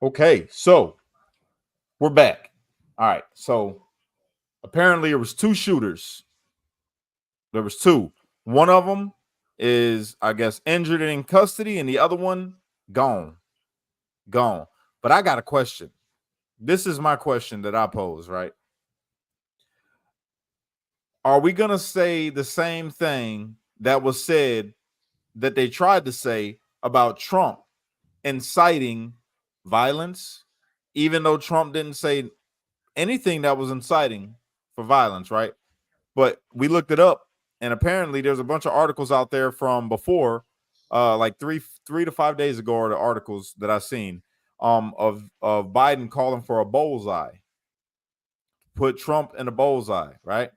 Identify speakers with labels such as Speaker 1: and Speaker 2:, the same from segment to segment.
Speaker 1: Okay, so we're back. All right, so apparently there was two shooters. There was two. One of them is, I guess, injured and in custody, and the other one gone, gone. But I got a question. This is my question that I pose. Right? Are we gonna say the same thing that was said that they tried to say about Trump inciting violence, even though Trump didn't say anything that was inciting for violence, right? But we looked it up, and apparently there's a bunch of articles out there from before, like three to 5 days ago, are the articles that I've seen of Biden calling for a bullseye, put Trump in a bullseye, right?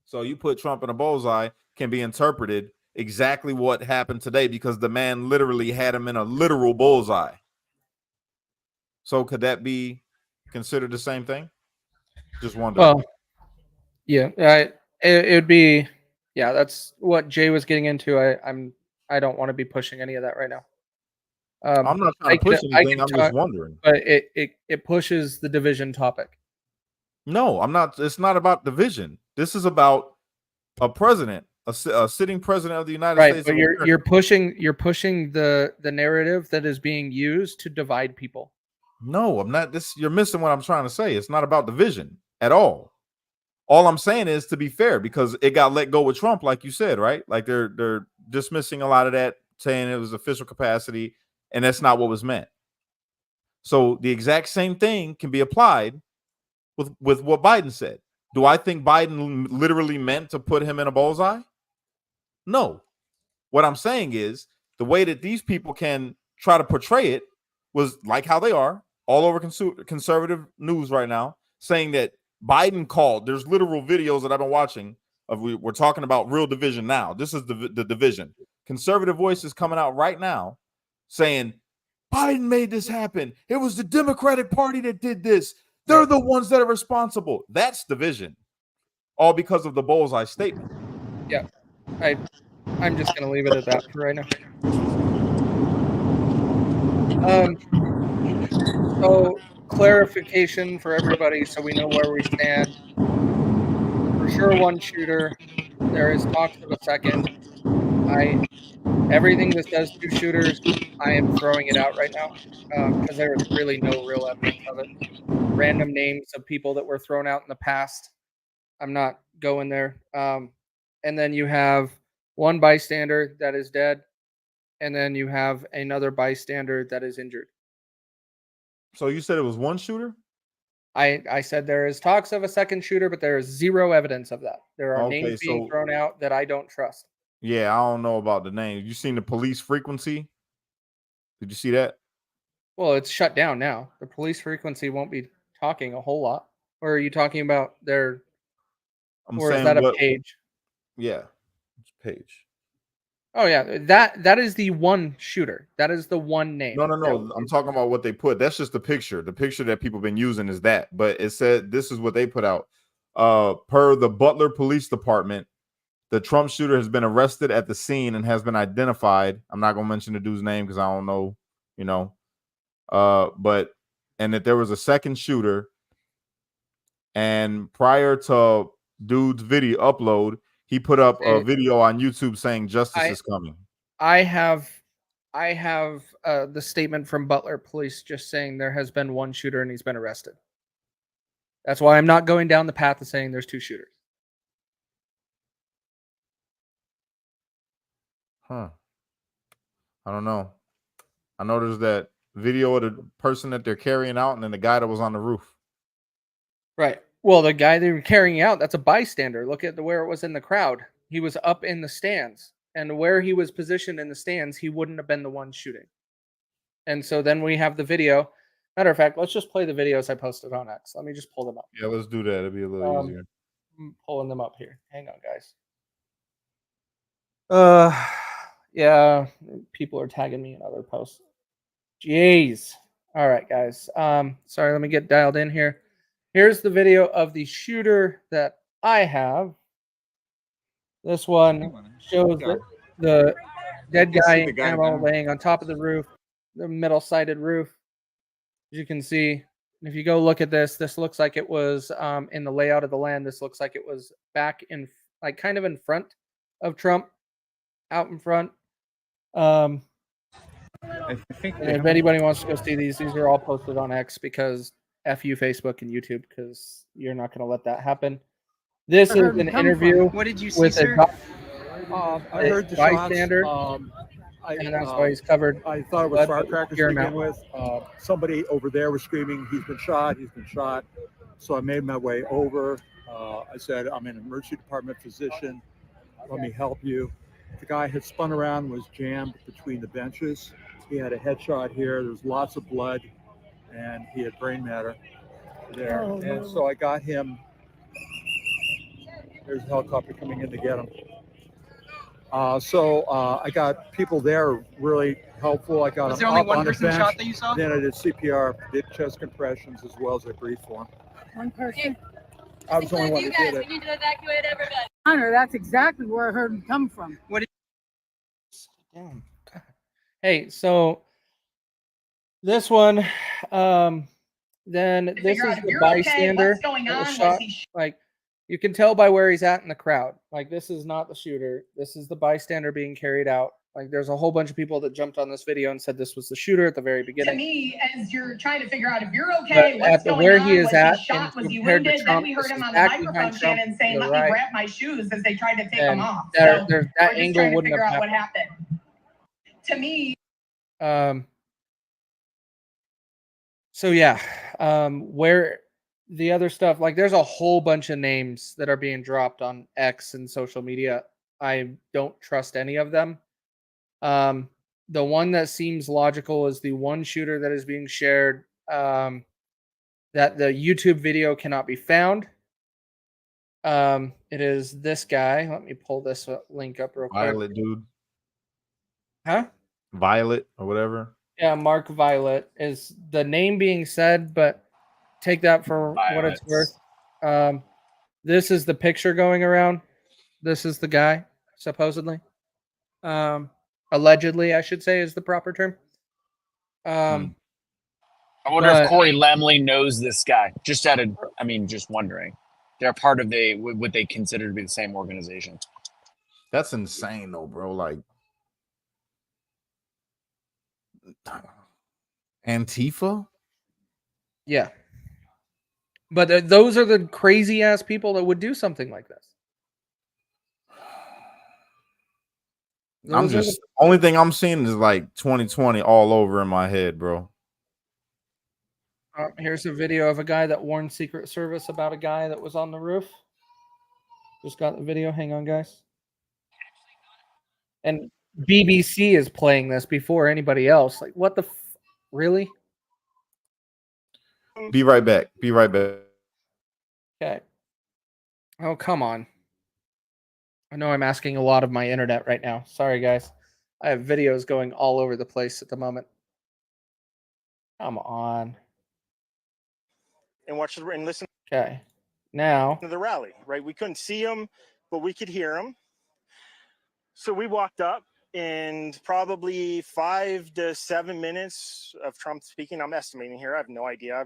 Speaker 1: So you put Trump in a bullseye can be interpreted exactly what happened today because the man literally had him in a literal bullseye. So could that be considered the same thing? Just wondering.
Speaker 2: Well, yeah, it would be, yeah. That's what Jay was getting into. I don't want to be pushing any of that right now.
Speaker 1: I'm not trying to push
Speaker 2: I
Speaker 1: anything.
Speaker 2: could
Speaker 1: I'm just
Speaker 2: talk,
Speaker 1: wondering.
Speaker 2: but it pushes the division topic.
Speaker 1: No, I'm not. It's not about division. This is about a president, a sitting president of the United
Speaker 2: Right,
Speaker 1: States
Speaker 2: but
Speaker 1: of America.
Speaker 2: you're pushing the narrative that is being used to divide people.
Speaker 1: No, I'm not. This you're missing what I'm trying to say. It's not about division at all. All I'm saying is to be fair because it got let go with Trump, like you said, right? Like they're dismissing a lot of that, saying it was official capacity, and that's not what was meant. So the exact same thing can be applied with what Biden said. Do I think Biden literally meant to put him in a bullseye? No. What I'm saying is the way that these people can try to portray it was like how they are all over conservative news right now, saying that Biden called. There's literal videos that I've been watching of we're talking about real division now. This is the division. Conservative voices coming out right now saying Biden made this happen. It was the Democratic Party that did this. They're the ones that are responsible. That's division, all because of the bullseye statement.
Speaker 2: Yeah, I'm just gonna leave it at that for right now. Um, so clarification for everybody, so we know where we stand. For sure, one shooter. There is talks of a second. I Everything that says two shooters, I am throwing it out right now because there is really no real evidence of it. Random names of people that were thrown out in the past. I'm not going there. And then you have one bystander that is dead, and then you have another bystander that is injured.
Speaker 1: So you said it was one shooter?
Speaker 2: I said there is talks of a second shooter, but there is zero evidence of that. There are names
Speaker 1: Okay,
Speaker 2: being
Speaker 1: so
Speaker 2: thrown out that I don't trust.
Speaker 1: yeah, I don't know about the name. You seen the police frequency? Did you see that?
Speaker 2: Well, it's shut down now. The police frequency won't be talking a whole lot. Or are you talking about their,
Speaker 1: I'm
Speaker 2: or is
Speaker 1: saying
Speaker 2: that a
Speaker 1: what
Speaker 2: page?
Speaker 1: yeah, page.
Speaker 2: Oh yeah, that is the one shooter. That is the one name
Speaker 1: No, no,
Speaker 2: that was
Speaker 1: no. I'm
Speaker 2: used.
Speaker 1: talking about what they put. That's just the picture. The picture that people been using is that. But it said this is what they put out. Per the Butler Police Department, the Trump shooter has been arrested at the scene and has been identified. I'm not gonna mention the dude's name because I don't know, you know. But and that there was a second shooter, and prior to dude's video upload, he put up a
Speaker 2: Eh,
Speaker 1: video on YouTube saying justice
Speaker 2: I
Speaker 1: is coming.
Speaker 2: I have I have the statement from Butler Police just saying there has been one shooter and he's been arrested. That's why I'm not going down the path of saying there's two shooters.
Speaker 1: Huh. I don't know. I know there's that video of the person that they're carrying out and then the guy that was on the roof.
Speaker 2: Right. Well, the guy they were carrying out, that's a bystander. Look at where it was in the crowd. He was up in the stands. And where he was positioned in the stands, he wouldn't have been the one shooting. And so then we have the video. Matter of fact, let's just play the videos I posted on X. Let me just pull them up.
Speaker 1: Yeah, let's do that. It'll be a little
Speaker 2: Um,
Speaker 1: easier.
Speaker 2: I'm pulling them up here. Hang on, guys. Uh, yeah, people are tagging me in other posts. Jeez. All right, guys. Sorry, let me get dialed in here. Here's the video of the shooter that I have. This one shows the dead
Speaker 1: You can
Speaker 2: guy
Speaker 1: see
Speaker 2: in
Speaker 1: the guy
Speaker 2: camo
Speaker 1: down.
Speaker 2: laying on top of the roof, the metal sided roof. As you can see, if you go look at this, this looks like it was in the layout of the land. This looks like it was back in, like, kind of in front of Trump, out in front.
Speaker 3: I think
Speaker 2: And if anybody wants to go see these are all posted on X because F you, Facebook and YouTube, because you're not going to let that happen. This is an interview
Speaker 4: What did you see,
Speaker 2: with
Speaker 4: sir?
Speaker 5: I heard the
Speaker 2: bystander,
Speaker 5: shots.
Speaker 2: and that's why he's covered.
Speaker 5: I thought it was
Speaker 2: blood,
Speaker 5: firecrackers
Speaker 2: hear
Speaker 5: to
Speaker 2: him
Speaker 5: begin with. Somebody over there was screaming, he's been shot, he's been shot. So I made my way over. I said, I'm an emergency department physician. Let me help you. The guy had spun around and was jammed between the benches. He had a headshot here. There was lots of blood, and he had brain matter there. And so I got him. There's a helicopter coming in to get him. So I got people there really helpful. I got
Speaker 4: Was
Speaker 5: him
Speaker 4: there only
Speaker 5: up
Speaker 4: one
Speaker 5: on the
Speaker 4: person
Speaker 5: bench.
Speaker 4: shot that you saw?
Speaker 5: Then I did CPR, did chest compressions as well as I breathed for him.
Speaker 6: One person.
Speaker 5: I was the only one
Speaker 6: You
Speaker 5: that
Speaker 6: guys,
Speaker 5: did it.
Speaker 6: we need to evacuate everybody. Hunter, that's exactly where I heard him come from.
Speaker 2: Damn. Hey, so this one, then this is the bystander that was shot. Like, you can tell by where he's at in the crowd. Like, this is not the shooter. This is the bystander being carried out. Like, there's a whole bunch of people that jumped on this video and said this was the shooter at the very beginning.
Speaker 7: To me, as you're trying to figure out if you're okay,
Speaker 2: But
Speaker 7: what's going
Speaker 2: where
Speaker 7: on,
Speaker 2: he is
Speaker 7: was
Speaker 2: at,
Speaker 7: he shot,
Speaker 2: and
Speaker 7: was he
Speaker 2: compared to
Speaker 7: wounded?
Speaker 2: Trump,
Speaker 7: Then we heard
Speaker 2: this
Speaker 7: him
Speaker 2: is
Speaker 7: on the
Speaker 2: back
Speaker 7: microphone,
Speaker 2: behind Trump
Speaker 7: Shannon,
Speaker 2: to
Speaker 7: saying,
Speaker 2: the
Speaker 7: let
Speaker 2: right.
Speaker 7: me grab my shoes as they tried to take
Speaker 2: And
Speaker 7: them off.
Speaker 2: that
Speaker 7: So
Speaker 2: that
Speaker 7: we're just
Speaker 2: angle
Speaker 7: trying to
Speaker 2: wouldn't
Speaker 7: figure
Speaker 2: have
Speaker 7: out what
Speaker 2: happened.
Speaker 7: happened. To me,
Speaker 2: So yeah, where the other stuff, like, there's a whole bunch of names that are being dropped on X and social media. I don't trust any of them. The one that seems logical is the one shooter that is being shared, that the YouTube video cannot be found. It is this guy. Let me pull this link up real quick.
Speaker 1: Violet dude,
Speaker 2: Huh?
Speaker 1: Violet or whatever.
Speaker 2: Yeah, Mark Violet is the name being said, but take that for what it's worth. This is the picture going around. This is the guy, supposedly. Allegedly, I should say, is the proper term.
Speaker 8: I wonder if Corey Lamley knows this guy. Just wondering. They're part of what they consider to be the same organization.
Speaker 1: That's insane, though, bro. Like, Antifa?
Speaker 2: Yeah. But those are the crazy ass people that would do something like this.
Speaker 1: Only thing I'm seeing is like 2020 all over in my head, bro.
Speaker 2: Here's a video of a guy that warned Secret Service about a guy that was on the roof. Just got the video. Hang on, guys. And BBC is playing this before anybody else. Like, what the really?
Speaker 1: Be right back. Be right back.
Speaker 2: Okay. Oh, come on. I know I'm asking a lot of my internet right now. Sorry, guys. I have videos going all over the place at the moment. Come on.
Speaker 9: And watch and listen.
Speaker 2: Okay. Now
Speaker 9: to the rally, right? We couldn't see him, but we could hear him. So we walked up, and probably 5 to 7 minutes of Trump speaking. I'm estimating here. I have no idea,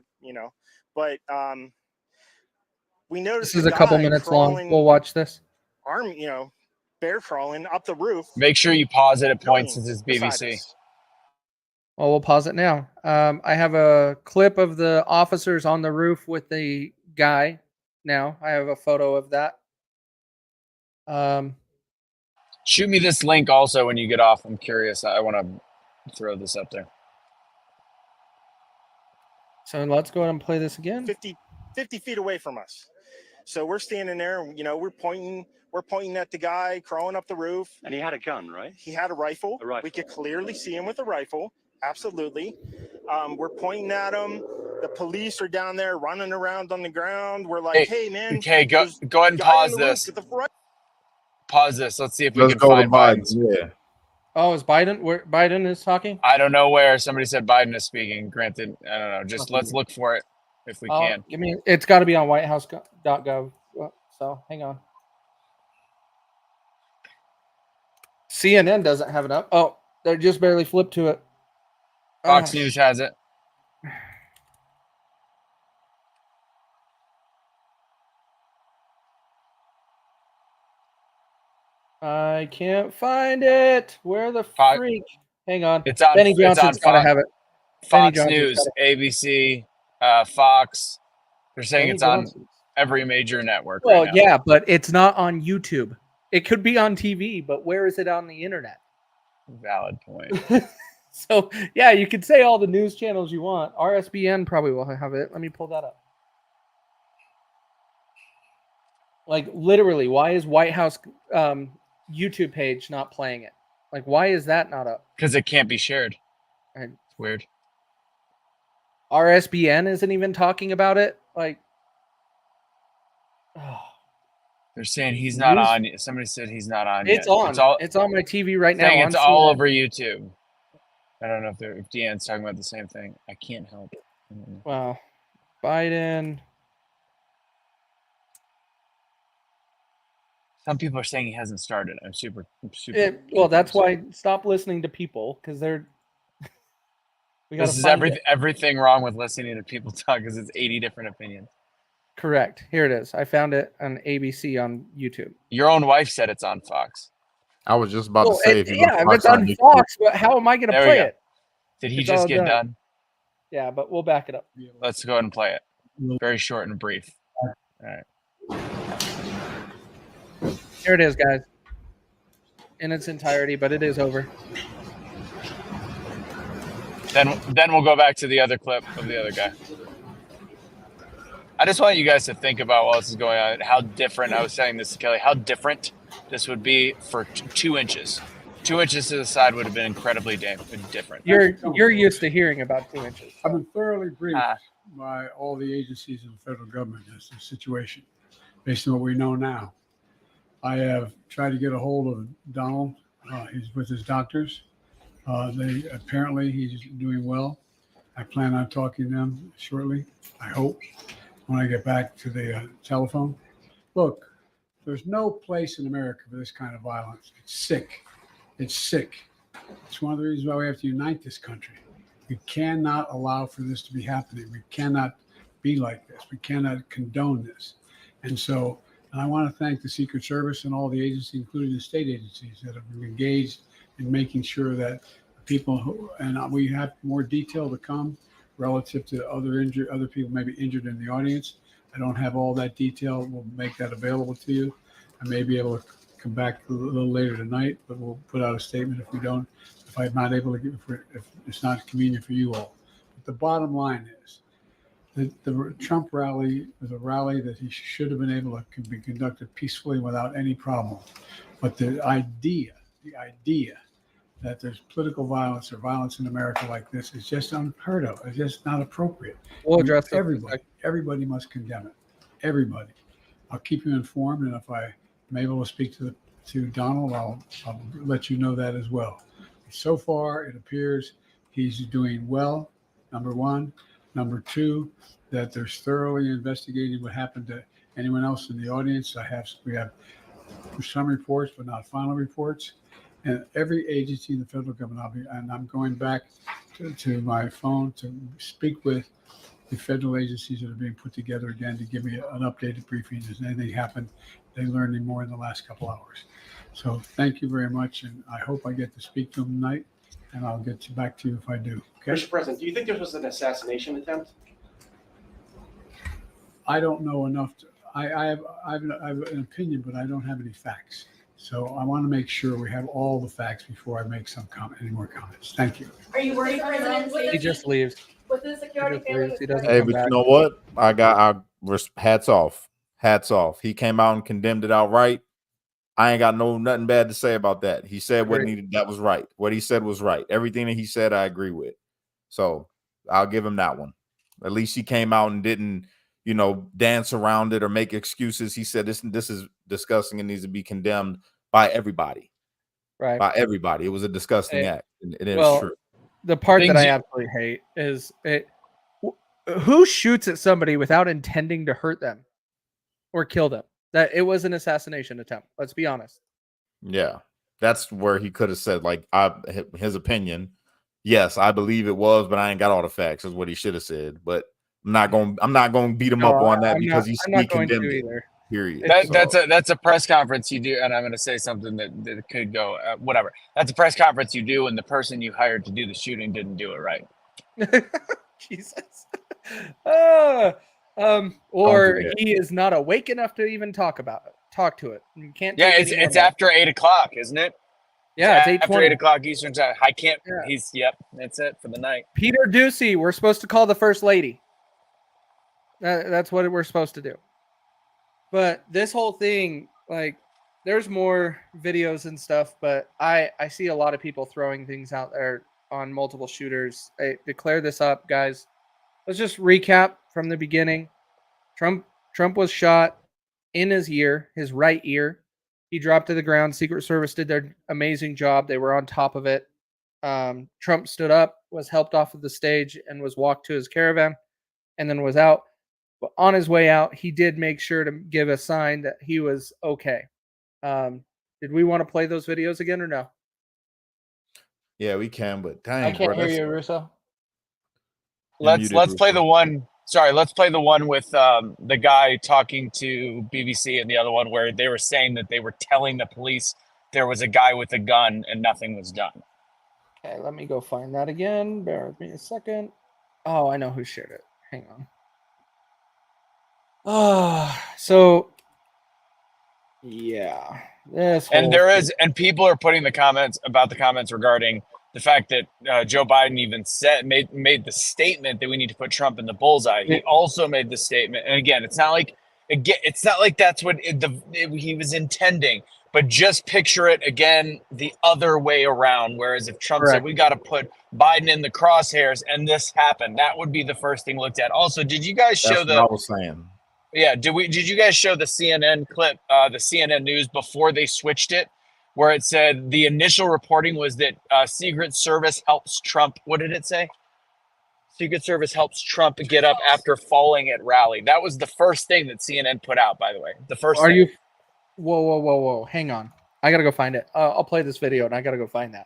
Speaker 9: but we noticed
Speaker 2: this is a couple minutes long. We'll watch this.
Speaker 9: Arm, bear crawling up the roof.
Speaker 8: Make sure you pause it at points since it's BBC.
Speaker 2: Well, we'll pause it now. I have a clip of the officers on the roof with the guy. Now I have a photo of that.
Speaker 8: Shoot me this link also when you get off. I'm curious. I want to throw this up there.
Speaker 2: So let's go ahead and play this again.
Speaker 9: 50 feet away from us. So we're standing there, we're pointing at the guy crawling up the roof.
Speaker 10: And he had a gun, right?
Speaker 9: He had a rifle.
Speaker 10: A rifle.
Speaker 9: We could clearly see him with a rifle. Absolutely. We're pointing at him. The police are down there running around on the ground. We're like, hey man.
Speaker 8: Okay, go ahead and pause this. Pause this. Let's see if we can find Biden.
Speaker 1: Yeah.
Speaker 2: Oh, is Biden where Biden is talking?
Speaker 8: I don't know where. Somebody said Biden is speaking. Granted, I don't know. Just let's look for it if we can.
Speaker 2: It's got to be on whitehouse.gov. So hang on. CNN doesn't have it up. Oh, they just barely flipped to it.
Speaker 8: Fox News has it.
Speaker 2: I can't find it. Where the
Speaker 8: Fox-
Speaker 2: freak? Hang on.
Speaker 8: It's on.
Speaker 2: Benny
Speaker 8: It's on
Speaker 2: Johnson's gotta
Speaker 8: Fox,
Speaker 2: have it. Benny
Speaker 8: Fox
Speaker 2: Johnson's
Speaker 8: News,
Speaker 2: gotta-
Speaker 8: ABC, Fox. They're saying
Speaker 2: Benny
Speaker 8: it's on
Speaker 2: Johnson's.
Speaker 8: every major network.
Speaker 2: Well,
Speaker 8: right now.
Speaker 2: yeah, but it's not on YouTube. It could be on TV, but where is it on the internet?
Speaker 8: Valid point.
Speaker 2: So yeah, you could say all the news channels you want. RSBN probably will have it. Let me pull that up. Like literally, why is White House YouTube page not playing it? Like, why is that not up?
Speaker 8: Because it can't be shared.
Speaker 2: And
Speaker 8: It's weird.
Speaker 2: RSBN isn't even talking about it. Like, oh,
Speaker 8: They're saying he's not
Speaker 2: News-
Speaker 8: on. Somebody said he's not on.
Speaker 2: it's
Speaker 8: yet.
Speaker 2: on. It's on my TV right now.
Speaker 8: saying
Speaker 2: on
Speaker 8: it's all
Speaker 2: CNN.
Speaker 8: over YouTube. I don't know if Deanne's talking about the same thing. I can't help it. I don't know.
Speaker 2: Wow, Biden.
Speaker 8: Some people are saying he hasn't started. I'm super.
Speaker 2: Well, that's why stop listening to people because they're. We gotta
Speaker 8: This is
Speaker 2: find it.
Speaker 8: everything wrong with listening to people talk because it's 80 different opinions.
Speaker 2: Correct. Here it is. I found it on ABC on YouTube.
Speaker 8: Your own wife said it's on Fox.
Speaker 1: I was just about
Speaker 2: Well,
Speaker 1: to say, if you
Speaker 2: yeah, if it's on
Speaker 1: YouTube-
Speaker 2: Fox, but how am I going to
Speaker 8: There we
Speaker 2: play
Speaker 8: go.
Speaker 2: it?
Speaker 8: Did he
Speaker 2: It's
Speaker 8: just
Speaker 2: all
Speaker 8: get
Speaker 2: done.
Speaker 8: done?
Speaker 2: Yeah, but we'll back it up.
Speaker 8: Let's go ahead and play it. Very short and brief. All right.
Speaker 2: Here it is, guys. In its entirety, but it is over.
Speaker 8: Then we'll go back to the other clip of the other guy. I just want you guys to think about while this is going on, how different, I was saying this to Kelly, how different this would be for 2 inches. 2 inches to the side would have been incredibly different.
Speaker 2: You're used to hearing about 2 inches.
Speaker 4: I've been thoroughly briefed
Speaker 8: Ah.
Speaker 4: by all the agencies in the federal government as to the situation, based on what we know now. I have tried to get a hold of Donald. He's with his doctors. Apparently he's doing well. I plan on talking to them shortly, I hope, when I get back to the telephone. Look, there's no place in America for this kind of violence. It's sick. It's sick. It's one of the reasons why we have to unite this country. We cannot allow for this to be happening. We cannot be like this. We cannot condone this. And so I want to thank the Secret Service and all the agencies, including the state agencies, that have been engaged in making sure that people and we have more detail to come relative to other people maybe injured in the audience. I don't have all that detail. We'll make that available to you. I may be able to come back a little later tonight, but we'll put out a statement if I'm not able to if it's not convenient for you all. But the bottom line is that the Trump rally was a rally that he should have been able to be conducted peacefully without any problem. But the idea that there's political violence or violence in America like this is just unheard of. It's just not appropriate.
Speaker 2: We'll address it.
Speaker 4: Everybody must condemn it. Everybody. I'll keep you informed, and if I'm able to speak to Donald, I'll let you know that as well. So far, it appears he's doing well. Number one. Number two, that they're thoroughly investigating what happened to anyone else in the audience. We have some reports, but not final reports. And every agency in the federal government, I'm going back to my phone to speak with the federal agencies that are being put together again to give me an updated briefing. Has anything happened? They learned any more in the last couple hours. So thank you very much, and I hope I get to speak to them tonight, and I'll get back to you if I do. Okay?
Speaker 10: Mr. President, do you think this was an assassination attempt?
Speaker 4: I don't know enough. I have an opinion, but I don't have any facts. So I want to make sure we have all the facts before I make any more comments. Thank you.
Speaker 7: Are you worried, President?
Speaker 2: He just leaves.
Speaker 7: With the security
Speaker 2: leaves. He doesn't
Speaker 1: Hey,
Speaker 2: come
Speaker 1: but
Speaker 2: back.
Speaker 1: you know what? Hats off. Hats off. He came out and condemned it outright. I ain't got nothing bad to say about that. He said what needed. That was right. What he said was right. Everything that he said, I agree with. So I'll give him that one. At least he came out and didn't, dance around it or make excuses. He said this is disgusting and needs to be condemned by everybody.
Speaker 2: Right.
Speaker 1: By everybody. It was a disgusting act. And it is true.
Speaker 2: The part that I absolutely hate is who shoots at somebody without intending to hurt them or kill them. That it was an assassination attempt. Let's be honest.
Speaker 1: Yeah, that's where he could have said, his opinion. Yes, I believe it was, but I ain't got all the facts. Is what he should have said. But I'm not going to beat him up on that because he condemned it. Period.
Speaker 8: That's a press conference you do, and I'm going to say something that could go whatever. That's a press conference you do, and the person you hired to do the shooting didn't do it right.
Speaker 2: Jesus.
Speaker 1: Don't
Speaker 2: Or
Speaker 1: do that.
Speaker 2: he is not awake enough to even talk to it. You can't.
Speaker 8: Yeah,
Speaker 2: take
Speaker 8: it's
Speaker 2: any more
Speaker 8: after 8 o'clock, isn't it?
Speaker 2: Yeah, it's
Speaker 8: after
Speaker 2: 8:20.
Speaker 8: 8 o'clock Eastern time. I can't.
Speaker 2: Yeah.
Speaker 8: Yep. That's it for the night.
Speaker 2: Peter Ducey, we're supposed to call the first lady. That's what we're supposed to do. But this whole thing, like, there's more videos and stuff, but I see a lot of people throwing things out there on multiple shooters. To clear this up, guys, let's just recap from the beginning. Trump was shot in his ear, his right ear. He dropped to the ground. Secret Service did their amazing job. They were on top of it. Trump stood up, was helped off of the stage, and was walked to his caravan, and then was out. But on his way out, he did make sure to give a sign that he was okay. Did we want to play those videos again or no?
Speaker 1: Yeah, we can, but dang,
Speaker 2: I can't
Speaker 1: bro,
Speaker 2: hear you, Russo.
Speaker 8: Let's play the one. Sorry, let's play the one with the guy talking to BBC and the other one where they were saying that they were telling the police there was a guy with a gun and nothing was done.
Speaker 2: Okay, let me go find that again. Bear with me a second. Oh, I know who shared it. Hang on. So yeah,
Speaker 8: and people are putting the comments regarding the fact that Joe Biden even made the statement that we need to put Trump in the bullseye. He also made the statement, and again, it's not like that's what he was intending. But just picture it again the other way around. Whereas if Trump said we got to put Biden in the crosshairs and this happened, that would be the first thing looked at. Also, did you guys show
Speaker 1: what I was saying.
Speaker 8: Yeah, did you guys show the CNN clip, the CNN News before they switched it, where it said the initial reporting was that Secret Service helps Trump. What did it say? Secret Service helps Trump get up after falling at rally. That was the first thing that CNN put out, by the way. The first thing.
Speaker 2: You? Whoa. Hang on. I got to go find it. I'll play this video and I got to go find that.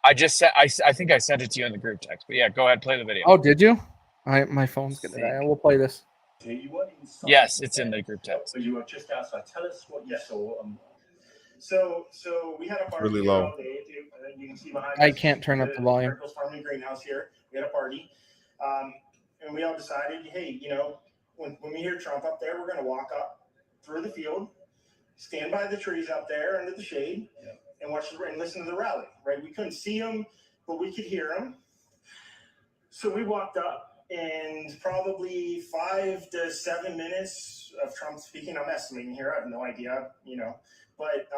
Speaker 8: I just said, I think I sent it to you in the group text, but yeah, go ahead, play the video.
Speaker 2: Oh, did you? My phone's going to die. We'll play this.
Speaker 8: Yes, it's in the group text.
Speaker 10: But you were just outside. Tell us what you saw. So we had a party
Speaker 1: really low.
Speaker 10: all day. You can see behind
Speaker 2: I
Speaker 10: us
Speaker 2: can't turn up the volume.
Speaker 10: Miracles Farming Greenhouse here. We had a party, and we all decided, hey, when we hear Trump up there, we're going to walk up through the field, stand by the trees up there under the shade, and watch and listen to the rally. Right? We couldn't see him, but we could hear him. So we walked up. And probably 5 to 7 minutes of Trump speaking. I'm estimating here. I have no idea, But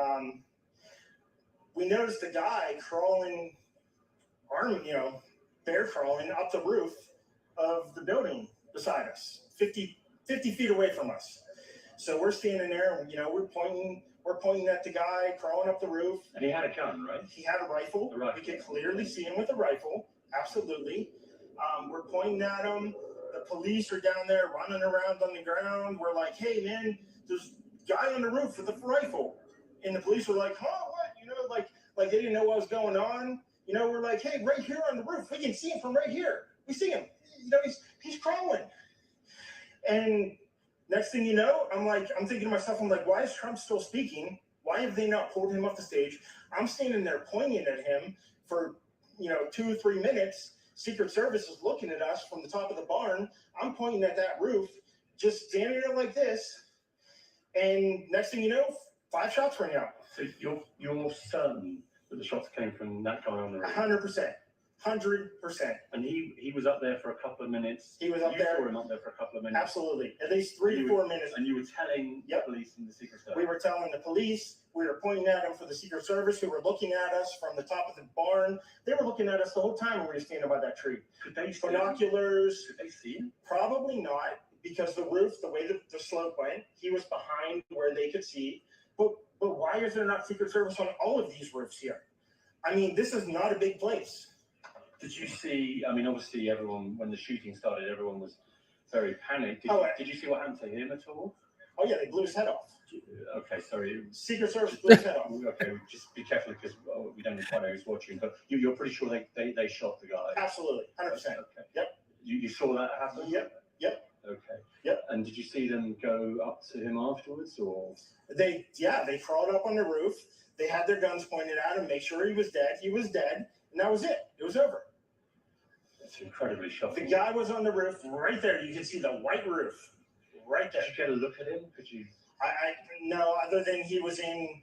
Speaker 10: we noticed a guy crawling, bear crawling up the roof of the building beside us, 50 feet away from us. So we're standing there, and we're pointing at the guy crawling up the roof. And he had a gun, right? He had a rifle. We could clearly see him with a rifle. Absolutely. We're pointing at him. The police are down there running around on the ground. We're like, hey, man, there's a guy on the roof with a rifle. And the police were like, huh, what? Like they didn't know what was going on. We're like, hey, right here on the roof. We can see him from right here. We see him. He's crawling. And next thing you know, I'm thinking to myself, why is Trump still speaking? Why have they not pulled him off the stage? I'm standing there pointing at him for, 2 or 3 minutes. Secret Service is looking at us from the top of the barn. I'm pointing at that roof, just standing there like this. And next thing you know, 5 shots rang out.
Speaker 11: So you're certain that the shots came from that guy on the roof?
Speaker 10: 100%. 100%.
Speaker 11: And he was up there for a couple of minutes.
Speaker 10: He was up there.
Speaker 11: You saw him up there for a couple of minutes.
Speaker 10: Absolutely. At least 3 to 4 minutes.
Speaker 11: And you were telling the police and the Secret Service?
Speaker 10: We were telling the police. We were pointing at them for the Secret Service, who were looking at us from the top of the barn. They were looking at us the whole time when we were standing by that tree.
Speaker 11: Could they see
Speaker 10: binoculars?
Speaker 11: Could they see him?
Speaker 10: Probably not, because the roof, the way the slope went, he was behind where they could see. But why is there not Secret Service on all of these roofs here? This is not a big place.
Speaker 11: Did you see, obviously everyone, when the shooting started, everyone was very panicked. Did you see what happened to him at all?
Speaker 10: Oh, yeah, they blew his head off.
Speaker 11: Okay, sorry.
Speaker 10: Secret Service blew his head off.
Speaker 11: Okay, just be careful because we don't quite know who's watching, but you're pretty sure they shot the guy?
Speaker 10: Absolutely, 100%.
Speaker 11: Okay.
Speaker 10: Yep.
Speaker 11: You saw that happen?
Speaker 10: Yep.
Speaker 11: Okay.
Speaker 10: Yep.
Speaker 11: And did you see them go up to him afterwards, or?
Speaker 10: They crawled up on the roof. They had their guns pointed at him, make sure he was dead. He was dead, and that was it. It was over.
Speaker 11: It's incredibly shocking.
Speaker 10: The guy was on the roof right there. You can see the white roof right there.
Speaker 11: Did you get a look at him? Could you?
Speaker 10: I no, other than he was in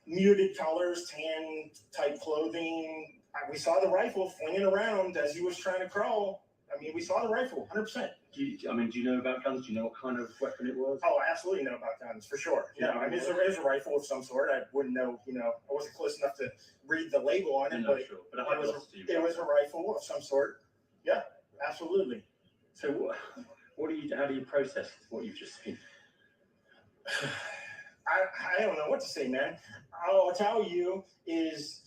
Speaker 10: muted colors, tan type clothing. We saw the rifle flinging around as he was trying to crawl. I mean, we saw the rifle, 100%.
Speaker 11: Do you know about guns? Do you know what kind of weapon it was?
Speaker 10: Oh, I absolutely know about guns, for sure. Yeah, I mean, it's a rifle of some sort. I wouldn't know, I wasn't close enough to read the label on it, but
Speaker 11: sure.
Speaker 10: it was a rifle of some sort. Yeah, absolutely.
Speaker 11: So how do you process what you've just seen?
Speaker 10: I don't know what to say, man. All I'll tell you is,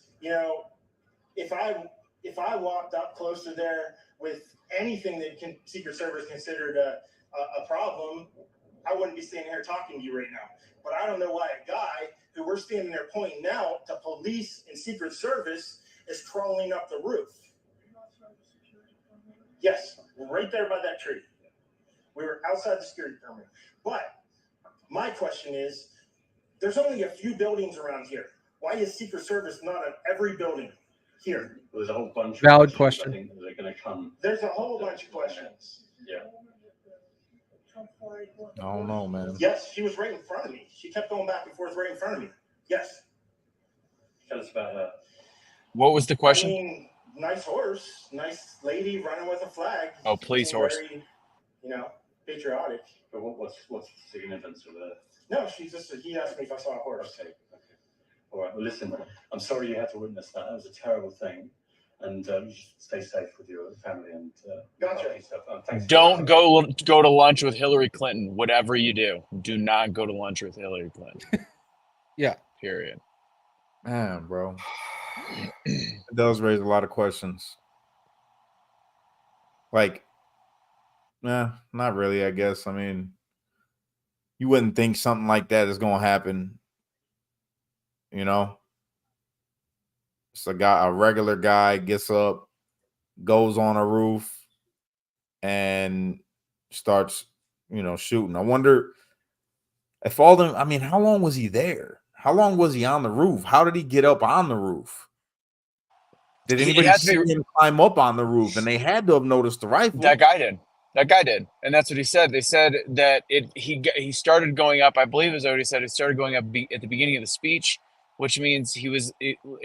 Speaker 10: if I walked up close to there with anything that Secret Service considered a problem, I wouldn't be standing here talking to you right now. But I don't know why a guy who we're standing there pointing out to police and Secret Service is crawling up the roof. Yes, right there by that tree. We were outside the security perimeter. But my question is, there's only a few buildings around here. Why is Secret Service not at every building here?
Speaker 11: Well, there's a whole bunch.
Speaker 2: Valid
Speaker 11: of
Speaker 2: question.
Speaker 11: I think they're going to come.
Speaker 10: There's a whole bunch of questions.
Speaker 11: Yeah.
Speaker 1: I don't know, man.
Speaker 10: Yes, she was right in front of me. She kept going back and forth right in front of me. Yes.
Speaker 11: Tell us about her.
Speaker 8: What was the question?
Speaker 10: I mean, nice horse, nice lady running with a flag.
Speaker 8: Oh, police horse.
Speaker 10: Very, patriotic.
Speaker 11: But what's the significance of her?
Speaker 10: No, he asked me if I saw a horse.
Speaker 11: Okay. All right. Well, listen, I'm sorry you had to witness that. That was a terrible thing. And you should stay safe with your family and
Speaker 10: Gotcha.
Speaker 11: Thanks.
Speaker 8: Don't go to lunch with Hillary Clinton. Whatever you do not go to lunch with Hillary Clinton.
Speaker 2: Yeah.
Speaker 8: Period.
Speaker 1: Man, bro. It does raise a lot of questions. Like, not really, I guess. I mean, you wouldn't think something like that is going to happen. It's a regular guy gets up, goes on a roof, and starts, shooting. I wonder if how long was he there? How long was he on the roof? How did he get up on the roof? Did anybody see him climb up on the roof? And they had to have noticed the rifle.
Speaker 8: That guy did. And that's what he said. They said that he started going up. I believe is what he said. He started going up at the beginning of the speech, which means it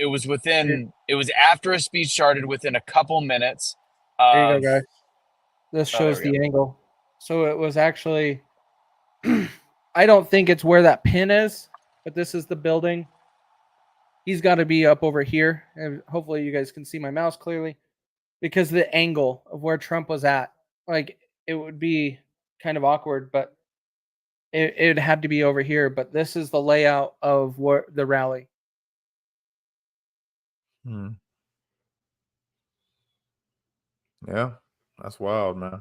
Speaker 8: was after a speech started within a couple minutes.
Speaker 2: There you go, guys. This
Speaker 8: Oh,
Speaker 2: shows
Speaker 8: there we
Speaker 2: the angle. So it was actually, I don't think it's where that pin is, but this is the building. He's got to be up over here. And hopefully you guys can see my mouse clearly because the angle of where Trump was at, like it would be kind of awkward, but it had to be over here. But this is the layout of the rally.
Speaker 1: Yeah, that's wild, man.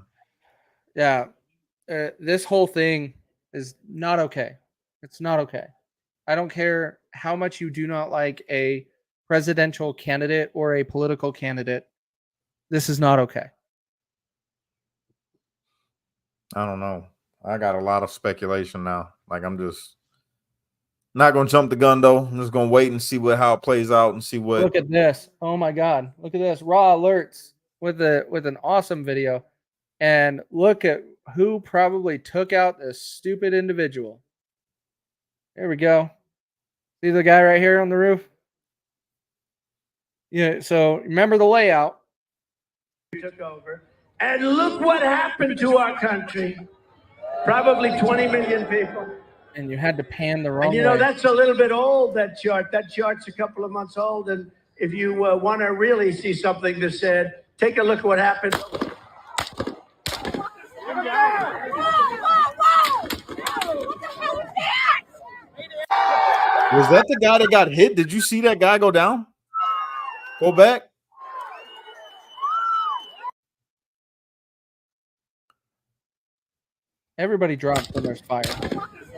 Speaker 2: Yeah. This whole thing is not okay. It's not okay. I don't care how much you do not like a presidential candidate or a political candidate. This is not okay.
Speaker 1: I don't know. I got a lot of speculation now. Like, I'm just not going to jump the gun, though. I'm just going to wait and see how it plays out and see what.
Speaker 2: Look at this. Oh, my God. Look at this. Raw alerts with an awesome video. And look at who probably took out this stupid individual. There we go. See the guy right here on the roof? Yeah, so remember the layout.
Speaker 12: Took over. And look what happened to our country. Probably 20 million people.
Speaker 2: And you had to pan the wrong
Speaker 12: And
Speaker 2: way.
Speaker 12: that's a little bit old, that chart. That chart's a couple of months old. And if you want to really see something that said, take a look at what happened.
Speaker 1: Was that the guy that got hit? Did you see that guy go down? Go back.
Speaker 2: Everybody drops when there's fire.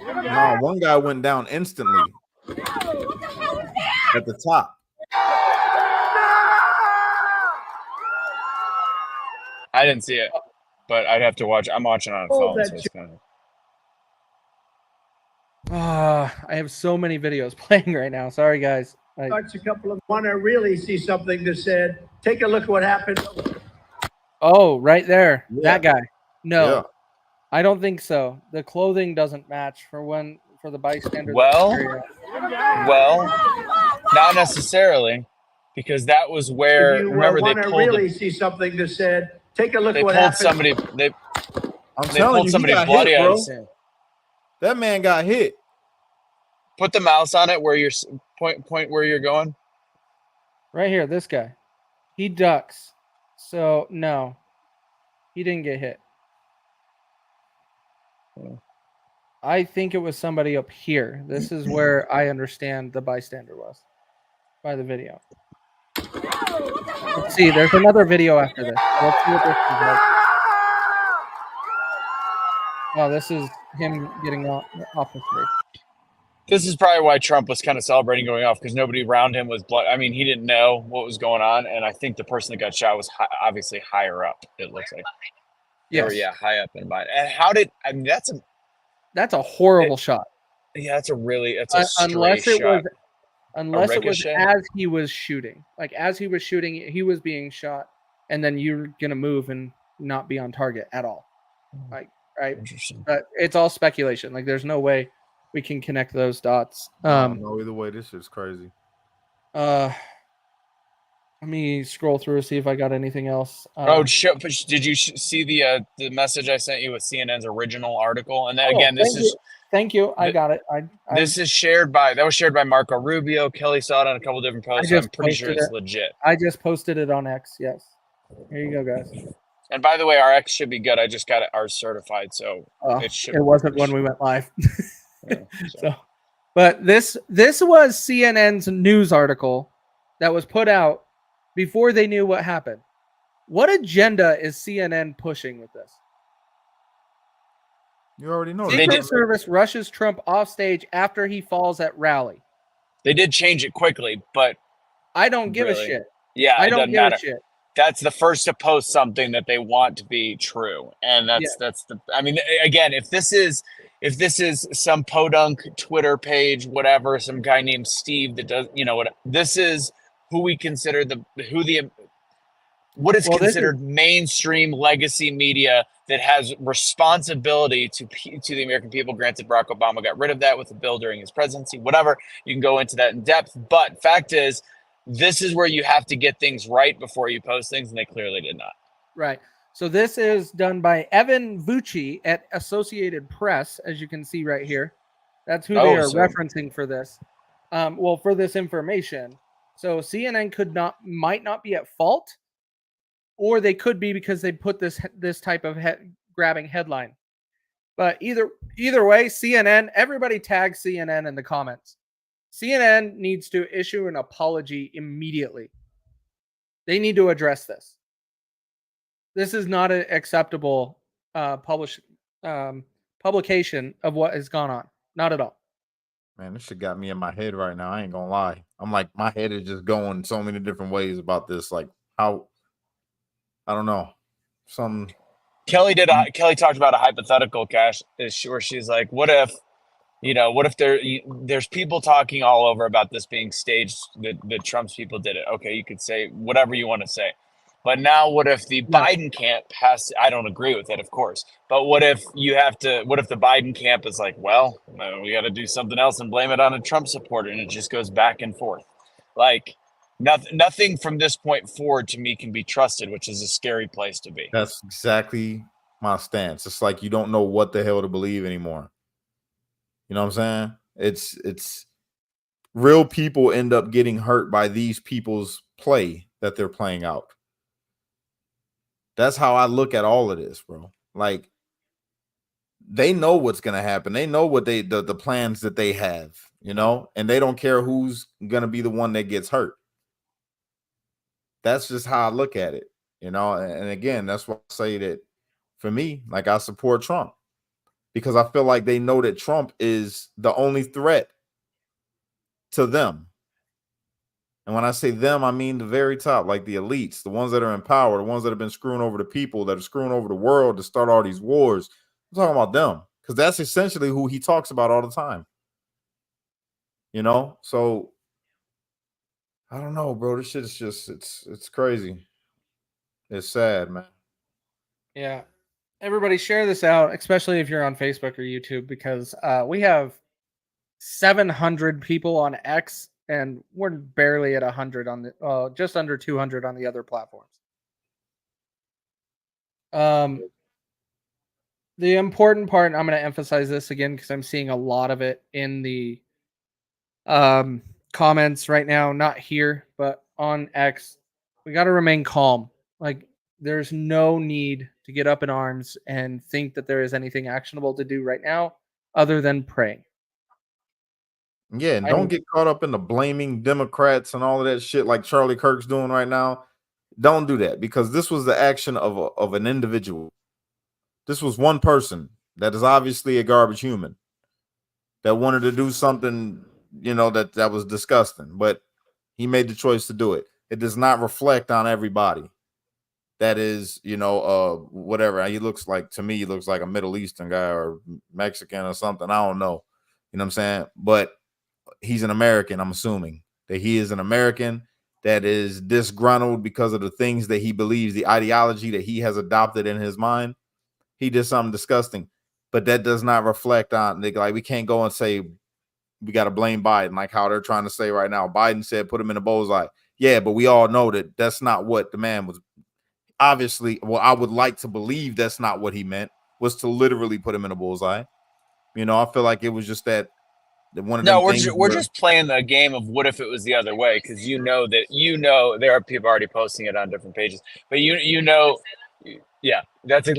Speaker 1: No, one guy went down instantly at the top.
Speaker 8: I didn't see it. but I'd have to watch. I'm watching on a phone, so it's kind of.
Speaker 2: I have so many videos playing right now. Sorry, guys.
Speaker 12: Starts a couple of want to really see something that said, take a look at what happened.
Speaker 2: Oh, right there.
Speaker 1: Yeah.
Speaker 2: That guy. No,
Speaker 1: Yeah.
Speaker 2: I don't think so. The clothing doesn't match for the bystander.
Speaker 8: Well, not necessarily, because that was where
Speaker 12: If you
Speaker 8: remember they
Speaker 12: want to
Speaker 8: pulled
Speaker 12: really see something that said, take a look
Speaker 8: they
Speaker 12: at what
Speaker 8: pulled
Speaker 12: happened.
Speaker 8: somebody they
Speaker 1: I'm
Speaker 8: they
Speaker 1: telling
Speaker 8: pulled
Speaker 1: you,
Speaker 8: somebody
Speaker 1: he got
Speaker 8: bloody
Speaker 1: hit,
Speaker 8: out
Speaker 1: bro.
Speaker 8: of the
Speaker 1: That man got hit.
Speaker 8: Put the mouse on it where you're point where you're going.
Speaker 2: Right here, this guy. He ducks. So no, he didn't get hit. I think it was somebody up here. This is where I understand the bystander was by the video. Let's see. There's another video after this. Let's see what this is like. Oh, this is him getting off the stage.
Speaker 8: This is probably why Trump was kind of celebrating going off, because nobody around him was blood. I mean, he didn't know what was going on, and I think the person that got shot was obviously higher up. It looks like, high up and by. And how did I mean?
Speaker 2: That's a horrible shot.
Speaker 8: Yeah, that's a
Speaker 2: Unless
Speaker 8: stray
Speaker 2: it
Speaker 8: shot.
Speaker 2: was
Speaker 8: ricochet?
Speaker 2: as he was shooting. Like as he was shooting, he was being shot, and then you're gonna move and not be on target at all. Like right.
Speaker 8: Interesting.
Speaker 2: But it's all speculation. Like there's no way we can connect those dots.
Speaker 1: No, either way, this shit's crazy.
Speaker 2: Let me scroll through and see if I got anything else.
Speaker 8: Did you see the message I sent you with CNN's original article? And then again,
Speaker 2: thank you. I got it.
Speaker 8: This is shared by Marco Rubio. Kelly saw it on a couple different posts. I'm pretty sure it's legit.
Speaker 2: I just posted it on X. Yes. Here you go, guys.
Speaker 8: And by the way, our X should be good. I just got it ours certified, so
Speaker 2: it wasn't when we went live. But this was CNN's news article that was put out before they knew what happened. What agenda is CNN pushing with this?
Speaker 1: You already know.
Speaker 2: Secret Service rushes Trump off stage after he falls at rally.
Speaker 8: They did change it quickly, but
Speaker 2: I don't give a shit.
Speaker 8: Yeah,
Speaker 2: I
Speaker 8: it
Speaker 2: don't
Speaker 8: doesn't
Speaker 2: give
Speaker 8: matter.
Speaker 2: a shit.
Speaker 8: That's the first to post something that they want to be true, and that's the. I mean, again, if this is some podunk Twitter page, whatever, some guy named Steve that does, what this is, who we consider what is considered mainstream legacy media that has responsibility to the American people. Granted, Barack Obama got rid of that with the bill during his presidency. Whatever, you can go into that in depth, but fact is, this is where you have to get things right before you post things, and they clearly did not.
Speaker 2: Right. So this is done by Evan Vucci at Associated Press, as you can see right here. That's who they are referencing for this. For this information. So CNN might not be at fault, or they could be because they put this type of grabbing headline. But either way, CNN, everybody tag CNN in the comments. CNN needs to issue an apology immediately. They need to address this. This is not an acceptable publication of what has gone on. Not at all.
Speaker 1: Man, this shit got me in my head right now. I ain't gonna lie. I'm like, my head is just going so many different ways about this. Like how, I don't know.
Speaker 8: Kelly talked about a hypothetical, Cash, where she's like, what if there's people talking all over about this being staged, that Trump's people did it. Okay, you could say whatever you want to say. But now what if the Biden camp has, I don't agree with it, of course. But what if the Biden camp is like, well, we got to do something else and blame it on a Trump supporter, and it just goes back and forth. Like nothing from this point forward to me can be trusted, which is a scary place to be.
Speaker 1: That's exactly my stance. It's like you don't know what the hell to believe anymore. You know what I'm saying? It's real people end up getting hurt by these people's play that they're playing out. That's how I look at all of this, bro. Like they know what's gonna happen. They know what the plans that they have, and they don't care who's gonna be the one that gets hurt. That's just how I look at it, And again, that's why I say that for me, like I support Trump. Because I feel like they know that Trump is the only threat to them. And when I say them, I mean the very top, like the elites, the ones that are in power, the ones that have been screwing over the people, that are screwing over the world to start all these wars. I'm talking about them because that's essentially who he talks about all the time. You know, so I don't know, bro. This shit is just it's crazy. It's sad, man.
Speaker 2: Yeah. Everybody share this out, especially if you're on Facebook or YouTube, because we have 700 people on X and we're barely at 100 on the just under 200 on the other platforms. The important part, and I'm going to emphasize this again because I'm seeing a lot of it in the comments right now, not here, but on X. We got to remain calm. Like, there's no need to get up in arms and think that there is anything actionable to do right now other than pray.
Speaker 1: Yeah, and don't get caught up in the blaming Democrats and all of that shit like Charlie Kirk's doing right now. Don't do that because this was the action of an individual. This was one person that is obviously a garbage human that wanted to do something, you know, that was disgusting, but he made the choice to do it. It does not reflect on everybody. That is, you know, whatever. He looks like, to me, he looks like a Middle Eastern guy or Mexican or something. I don't know. You know what I'm saying? But he's an American. I'm assuming that he is an American that is disgruntled because of the things that he believes, the ideology that he has adopted in his mind. He did something disgusting, but that does not reflect on, like, we can't go and say we got to blame Biden, like how they're trying to say right now. Biden said put him in a bullseye. Yeah, but we all know that that's not what the man was. Obviously, well, I would like to believe that's not what he meant, was to literally put him in a bullseye. You know, I feel like it was just that one of them.
Speaker 8: No, we're just playing the game of what if it was the other way, because you know there are people already posting it on different pages, but you know. Yeah, that's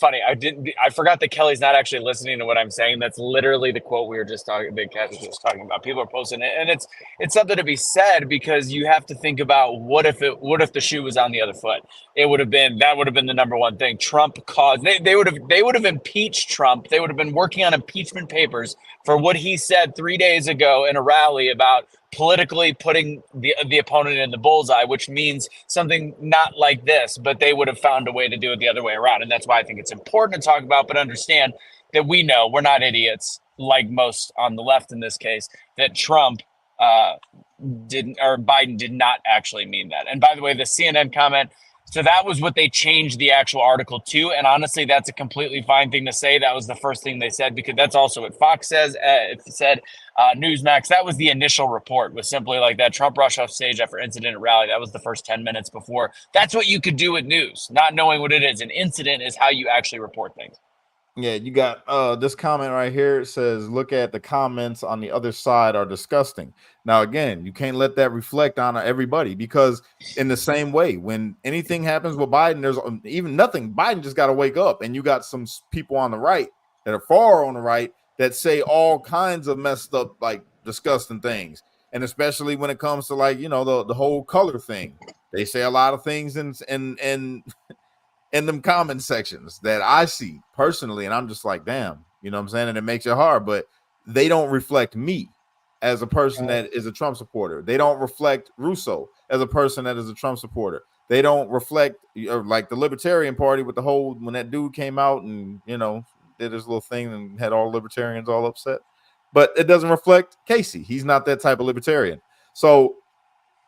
Speaker 8: funny. I forgot that Kelly's not actually listening to what I'm saying. That's literally the quote we were just talking. Big Cat was just talking about. People are posting it, and it's something to be said because you have to think about what if the shoe was on the other foot. That would have been the number one thing. Trump caused. They would have impeached Trump. They would have been working on impeachment papers for what he said 3 days ago in a rally about politically putting the opponent in the bullseye, which means something not like this, but they would have found a way to do it the other way around. And that's why I think it's important to talk about, but understand that we know we're not idiots like most on the left in this case, that Trump Biden did not actually mean that. And by the way, the CNN comment, so that was what they changed the actual article to. And honestly, that's a completely fine thing to say. That was the first thing they said, because that's also what Fox says. It said Newsmax, that was the initial report, was simply like that. Trump rushed off stage after incident at rally. That was the first 10 minutes before. That's what you could do with news, not knowing what it is. An incident is how you actually report things.
Speaker 1: Yeah, you got this comment right here. It says, look at the comments on the other side are disgusting. Now, again, you can't let that reflect on everybody, because in the same way, when anything happens with Biden, there's even nothing. Biden just got to wake up, and you got some people on the right that are far on the right that say all kinds of messed up, like disgusting things. And especially when it comes to, like, you know, the whole color thing, they say a lot of things in them comment sections that I see personally, and I'm just like, damn, you know what I'm saying? And it makes it hard, but they don't reflect me as a person that is a Trump supporter. They don't reflect Russo as a person that is a Trump supporter. They don't reflect, like, the Libertarian Party with the whole, when that dude came out and, you know, did his little thing and had all libertarians all upset. But it doesn't reflect Casey. He's not that type of libertarian. So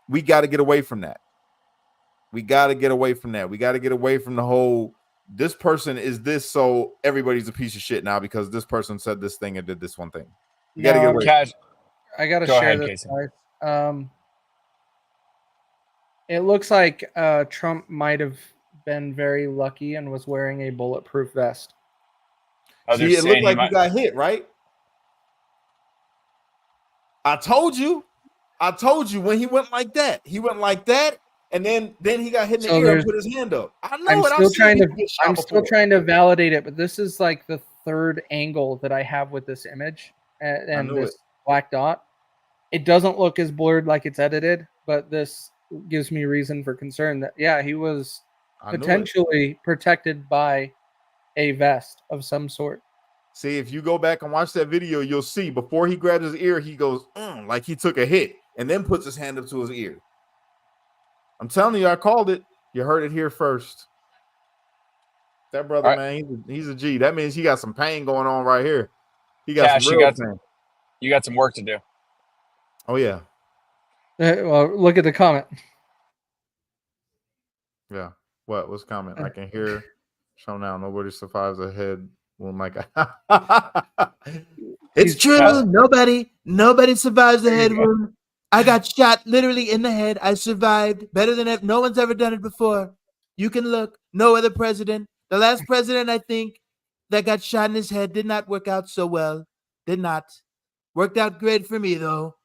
Speaker 1: we got to get away from that. We got to get away from that. We got to get away from the whole, this person is this, so everybody's a piece of shit now because this person said this thing and did this one thing. We got to get away.
Speaker 2: I got to share this, guys. It looks like Trump might have been very lucky and was wearing a bulletproof vest.
Speaker 1: See, it looked like you got hit, right? I told you when he went like that. He went like that. And then he got hit in the ear and put his hand up. I know
Speaker 2: I'm still trying to validate it, but this is like the third angle that I have with this image and this black dot. It doesn't look as blurred like it's edited, but this gives me reason for concern that, yeah, he was potentially protected by a vest of some sort.
Speaker 1: See, if you go back and watch that video, you'll see before he grabbed his ear, he goes, like he took a hit. and then puts his hand up to his ear. I'm telling you, I called it. You heard it here first. That brother, man, he's a G. That means he got some pain going on right here. He got
Speaker 8: Cash,
Speaker 1: some real pain.
Speaker 8: You got some work to do.
Speaker 1: Oh yeah.
Speaker 2: Well, look at the comment.
Speaker 1: Yeah. What's the comment? I can hear. Show now. Nobody survives a head wound like
Speaker 13: It's true. Nobody survives a head wound. I got shot literally in the head. I survived better than ever. No one's ever done it before. You can look. No other president. The last president, I think, that got shot in his head did not work out so well. Did not. Worked out great for me, though.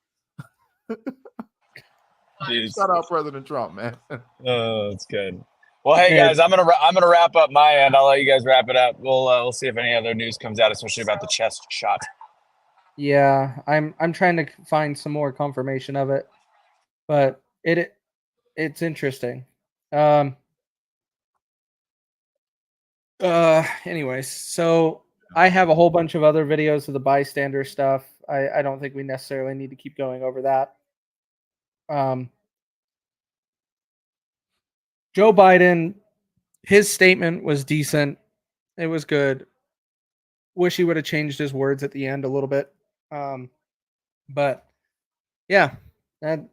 Speaker 1: Shout out President Trump, man.
Speaker 8: Oh, that's good. Well, hey guys, I'm gonna wrap up my end. I'll let you guys wrap it up. We'll see if any other news comes out, especially about the chest shot.
Speaker 2: Yeah, I'm trying to find some more confirmation of it, but it's interesting. Anyways, so I have a whole bunch of other videos of the bystander stuff. I don't think we necessarily need to keep going over that. Joe Biden, his statement was decent. It was good. Wish he would have changed his words at the end a little bit. But yeah,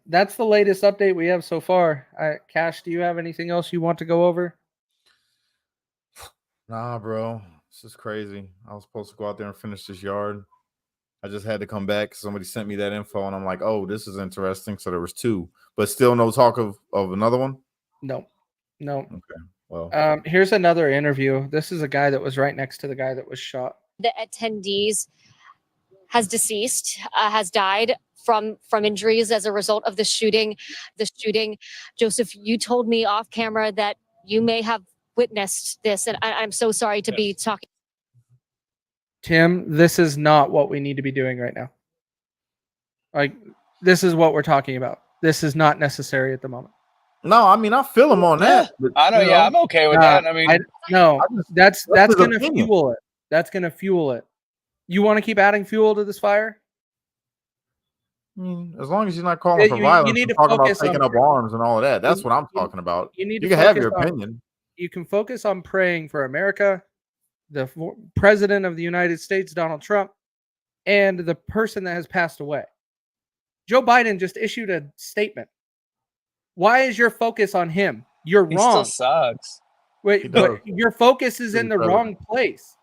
Speaker 2: that's the latest update we have so far. Cash, do you have anything else you want to go over?
Speaker 1: Nah, bro. This is crazy. I was supposed to go out there and finish this yard. I just had to come back. Somebody sent me that info, and I'm like, oh, this is interesting. So there was 2, but still no talk of another one?
Speaker 2: No.
Speaker 1: Okay. Well,
Speaker 2: here's another interview. This is a guy that was right next to the guy that was shot.
Speaker 14: The attendees has deceased, has died from injuries as a result of the shooting. Joseph, you told me off camera that you may have witnessed this, and I'm so sorry to be talking.
Speaker 2: Tim, this is not what we need to be doing right now. Like, this is what we're talking about. This is not necessary at the moment.
Speaker 1: No, I mean, I feel him on that. But,
Speaker 8: I know, yeah, I'm okay with that. I mean,
Speaker 2: that's going to fuel it. That's going to fuel it. You want to keep adding fuel to this fire?
Speaker 1: I mean, as long as you're not calling for violence, you need to talk about taking up arms and all of that. That's what I'm talking about. You can have your opinion.
Speaker 2: You can focus on praying for America, the president of the United States, Donald Trump, and the person that has passed away. Joe Biden just issued a statement. Why is your focus on him? You're wrong.
Speaker 8: He still sucks.
Speaker 2: Wait, but your focus is in the wrong place.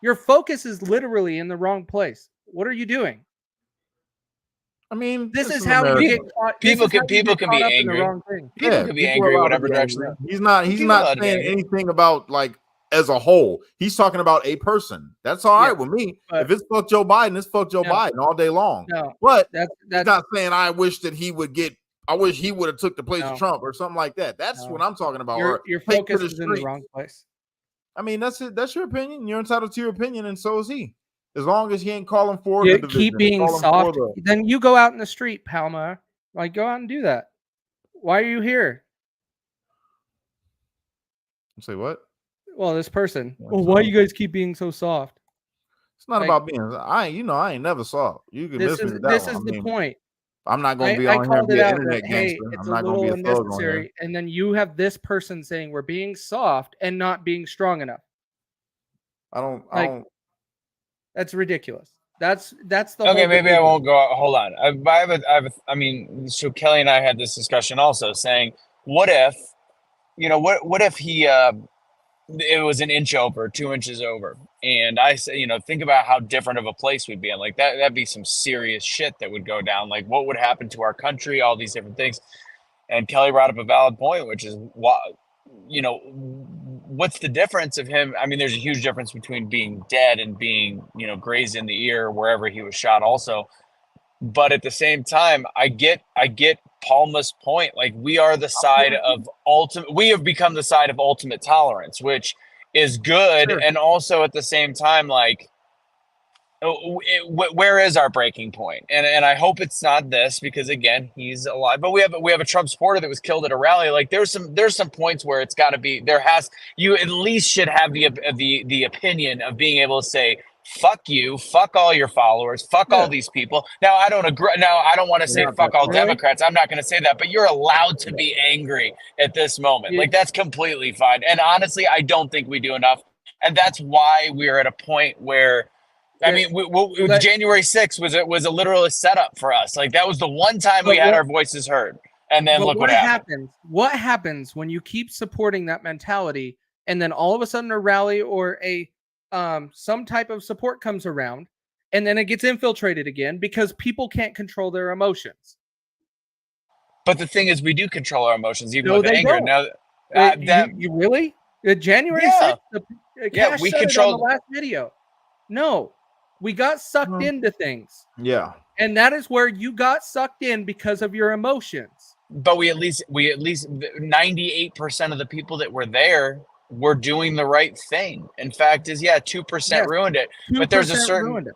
Speaker 2: Your focus is literally in the wrong place. What are you doing?
Speaker 1: I mean,
Speaker 2: this is how you get caught.
Speaker 8: People can be angry. People can be angry whatever direction.
Speaker 1: He's not saying anything about like as a whole. He's talking about a person. That's all right with me. If it's fuck Joe Biden, it's fuck Joe Biden all day long. But that's not saying I wish that he would get. I wish he would have took the place of Trump or something like that. That's what I'm talking about.
Speaker 2: Your focus is in the wrong place.
Speaker 1: I mean, that's it. That's your opinion. You're entitled to your opinion, and so is he. As long as he ain't calling for
Speaker 2: the division, keep being soft. Then you go out in the street, Palma. Like, go out and do that. Why are you here?
Speaker 1: Say what?
Speaker 2: Well, this person. Well, why you guys keep being so soft?
Speaker 1: It's not about being. I ain't never soft. You can miss me with that.
Speaker 2: This is the point.
Speaker 1: I'm not going to be on here and be an internet gangster.
Speaker 2: It's
Speaker 1: I'm not
Speaker 2: a little
Speaker 1: going to be a thug on here.
Speaker 2: unnecessary. And then you have this person saying we're being soft and not being strong enough.
Speaker 1: I don't.
Speaker 2: That's ridiculous. That's the
Speaker 8: okay. Maybe I won't go. Hold on. I mean, so Kelly and I had this discussion also, saying, what if, what if he, it was an inch over, 2 inches over, and I say, think about how different of a place we'd be in. Like that'd be some serious shit that would go down. Like what would happen to our country? All these different things. And Kelly brought up a valid point, which is why, what's the difference of him? I mean, there's a huge difference between being dead and being, grazed in the ear wherever he was shot also. But at the same time, I get Palma's point. Like we are the side of we have become the side of ultimate tolerance, which is good. Sure. And also at the same time, like, where is our breaking point? And I hope it's not this, because again, he's alive. But we have a Trump supporter that was killed at a rally. Like there's some points where it's got to be. You at least should have the opinion of being able to say fuck you, fuck all your followers, fuck all these people. Now I don't agree. Now I don't want to say fuck all Democrats. I'm not going to say that, but you're allowed to be angry at this moment. Like that's completely fine. And honestly, I don't think we do enough. And that's why we're at a point where, I mean, January 6th was a literal setup for us. Like that was the one time we had our voices heard. And then look what happened.
Speaker 2: What happens when you keep supporting that mentality, and then all of a sudden a rally or a some type of support comes around, and then it gets infiltrated again because people can't control their emotions.
Speaker 8: But the thing is, we do control our emotions, even
Speaker 2: No,
Speaker 8: with
Speaker 2: they
Speaker 8: anger.
Speaker 2: don't.
Speaker 8: Now,
Speaker 2: you really? January 6th, Cash
Speaker 8: we
Speaker 2: said it
Speaker 8: control
Speaker 2: on the last video. No, we got sucked into things.
Speaker 1: Yeah.
Speaker 2: And that is where you got sucked in because of your emotions.
Speaker 8: But we at least 98% of the people that were there were doing the right thing. In fact, 2% ruined it. But there's a certain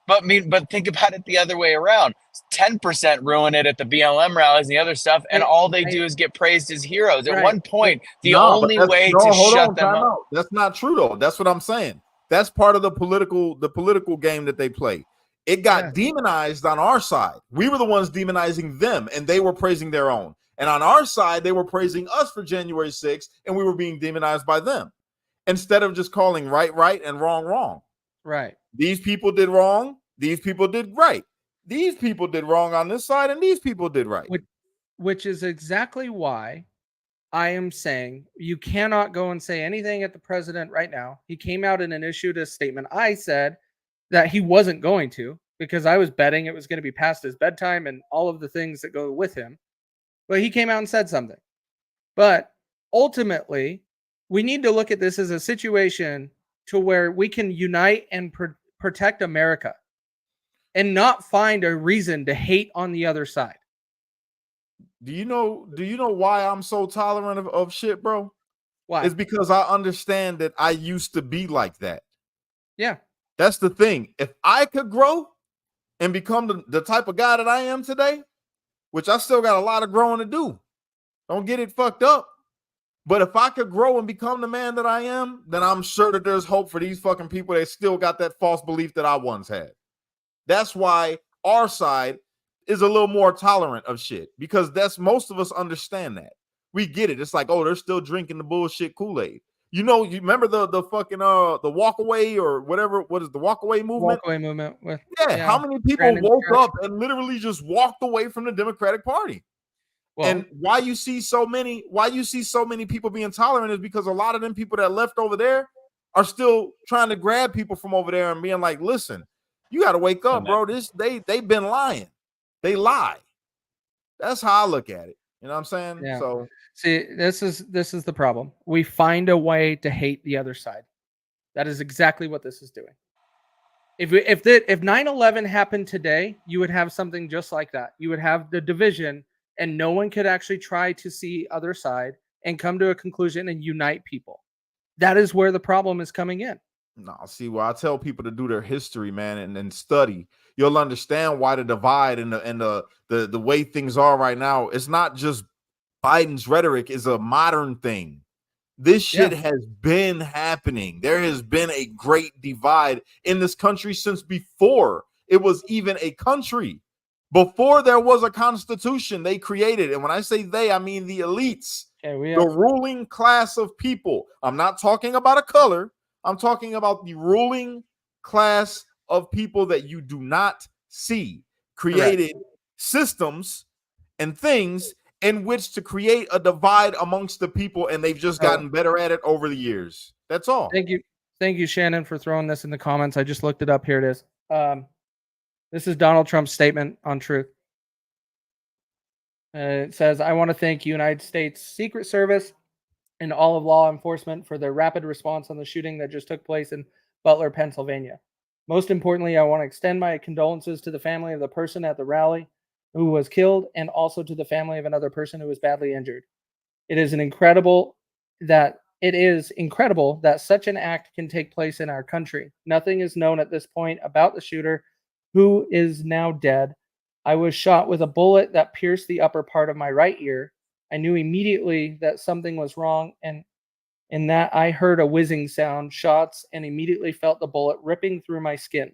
Speaker 8: but think about it the other way around. 10% ruin it at the BLM rallies and the other stuff, and all they do is get praised as heroes. At one point, the only way to shut them up.
Speaker 1: That's not true though. That's what I'm saying. That's part of the political game that they play. It got demonized on our side. We were the ones demonizing them, and they were praising their own. And on our side, they were praising us for January 6th, and we were being demonized by them. Instead of just calling right, and wrong.
Speaker 2: Right.
Speaker 1: These people did wrong. These people did right. These people did wrong on this side, and these people did right.
Speaker 2: Which is exactly why I am saying you cannot go and say anything at the president right now. He came out and issued a statement. I said that he wasn't going to, because I was betting it was going to be past his bedtime and all of the things that go with him. But he came out and said something. But ultimately, we need to look at this as a situation to where we can unite and protect America and not find a reason to hate on the other side.
Speaker 1: Do you know why I'm so tolerant of shit, bro?
Speaker 2: Why?
Speaker 1: It's because I understand that I used to be like that.
Speaker 2: Yeah.
Speaker 1: That's the thing. If I could grow and become the type of guy that I am today, which I still got a lot of growing to do. Don't get it fucked up. But if I could grow and become the man that I am, then I'm sure that there's hope for these fucking people that still got that false belief that I once had. That's why our side is a little more tolerant of shit, because most of us understand that. We get it. It's like, oh, they're still drinking the bullshit Kool-Aid. You remember the fucking the walk away or whatever, what is the walk away movement?
Speaker 2: Walk away movement with
Speaker 1: how many people
Speaker 2: Brandon
Speaker 1: woke
Speaker 2: Church.
Speaker 1: up and literally just walked away from the Democratic Party?
Speaker 2: Well,
Speaker 1: and why you see so many people being tolerant is because a lot of them people that left over there are still trying to grab people from over there and being like, listen, you got to wake up, bro. They've been lying. They lie. That's how I look at it. You know what I'm saying?
Speaker 2: Yeah.
Speaker 1: So
Speaker 2: see, this is the problem. We find a way to hate the other side. That is exactly what this is doing. If 9/11 happened today, you would have something just like that. You would have the division, and no one could actually try to see other side and come to a conclusion and unite people. That is where the problem is coming in.
Speaker 1: No, see, well, I tell people to do their history, man, and study. You'll understand why the divide and the way things are right now. It's not just Biden's rhetoric is a modern thing. This shit has been happening. There has been a great divide in this country since before it was even a country. Before there was a constitution, they created, and when I say they, I mean the elites, the ruling class of people. I'm not talking about a color. I'm talking about the ruling class of people that you do not see created systems and things in which to create a divide amongst the people, and they've just gotten better at it over the years. That's all.
Speaker 2: Thank you, Shannon, for throwing this in the comments. I just looked it up. Here it is. This is Donald Trump's statement on Truth. It says, I want to thank United States Secret Service and all of law enforcement for their rapid response on the shooting that just took place in Butler, Pennsylvania. Most importantly, I want to extend my condolences to the family of the person at the rally who was killed, and also to the family of another person who was badly injured. It is incredible that such an act can take place in our country. Nothing is known at this point about the shooter, who is now dead. I was shot with a bullet that pierced the upper part of my right ear. I knew immediately that something was wrong, and In that, I heard a whizzing sound, shots, and immediately felt the bullet ripping through my skin.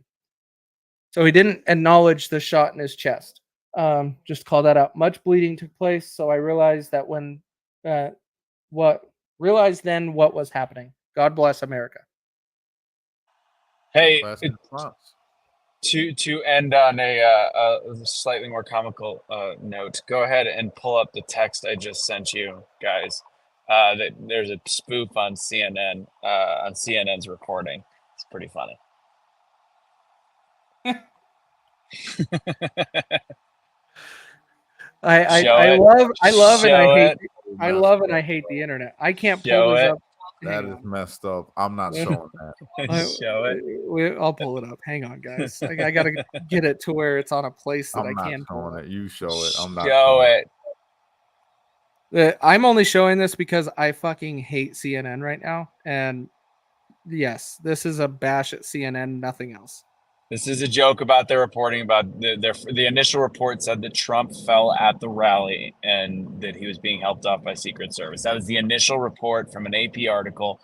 Speaker 2: So he didn't acknowledge the shot in his chest. Just call that out. Much bleeding took place, so I realized that what was happening. God bless America.
Speaker 8: Hey,
Speaker 1: Classic response.
Speaker 8: to end on a slightly more comical note, go ahead and pull up the text I just sent you guys. That there's a spoof on CNN, on CNN's reporting. It's pretty funny.
Speaker 2: I love and I hate the internet. I can't pull this up.
Speaker 1: That is messed up. I'm not showing that.
Speaker 8: Show it.
Speaker 2: I'll pull it up. Hang on, guys. I gotta get it to where it's on a place that
Speaker 1: I'm
Speaker 2: I
Speaker 1: not
Speaker 2: can pull
Speaker 1: showing it. You show it. I'm not
Speaker 8: Show
Speaker 1: showing
Speaker 8: it.
Speaker 2: I'm only showing this because I fucking hate CNN right now. And yes, this is a bash at CNN, nothing else.
Speaker 8: This is a joke about their reporting about the initial report said that Trump fell at the rally and that he was being helped off by Secret Service. That was the initial report from an AP article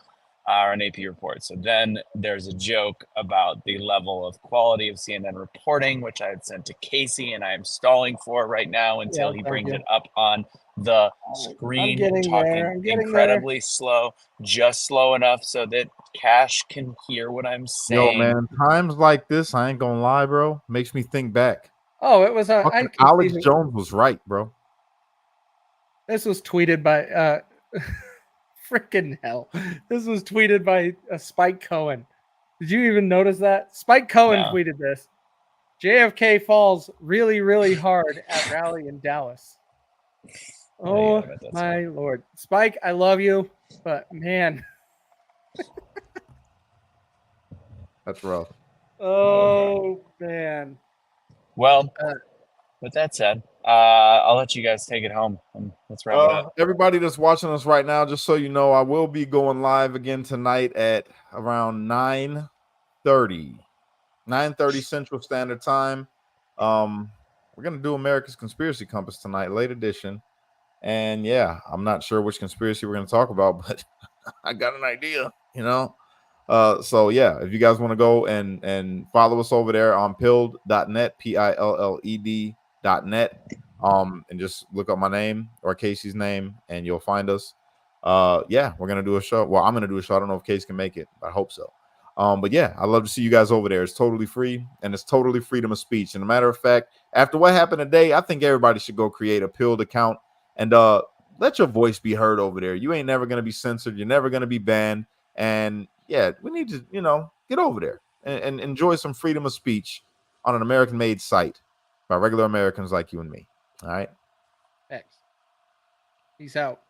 Speaker 8: or an AP report. So then there's a joke about the level of quality of CNN reporting, which I had sent to Casey, and I am stalling for right now until he brings it up on the screen, talking incredibly slow, just slow enough so that Cash can hear what I'm saying.
Speaker 1: Yo, man, times like this, I ain't gonna lie, bro, makes me think back.
Speaker 2: Oh, it was
Speaker 1: Alex Jones was right, bro.
Speaker 2: This was tweeted by freaking hell. This was tweeted by Spike Cohen. Did you even notice that? Spike Cohen tweeted this. JFK falls really, really hard at rally in Dallas. Oh my Lord. Spike, I love you, but man.
Speaker 1: That's rough.
Speaker 2: Oh man.
Speaker 8: Well, with that said, I'll let you guys take it home. Let's wrap it up.
Speaker 1: Everybody that's watching us right now, just so you know, I will be going live again tonight at around 9:30 Central Standard Time. We're gonna do America's Conspiracy Compass tonight, late edition. And yeah, I'm not sure which conspiracy we're gonna talk about, but I got an idea, you know. So yeah, if you guys want to go and follow us over there on pilled.net, PILLED.net, and just look up my name or Casey's name and you'll find us. Yeah, we're gonna do a show. Well, I'm gonna do a show. I don't know if Casey can make it, but I hope so. But yeah, I'd love to see you guys over there. It's totally free and it's totally freedom of speech. And a matter of fact, after what happened today, I think everybody should go create a Pilled account and let your voice be heard over there. You ain't never gonna be censored. You're never gonna be banned. And yeah, we need to, get over there and enjoy some freedom of speech on an American-made site by regular Americans like you and me. All right.
Speaker 2: Thanks. Peace out.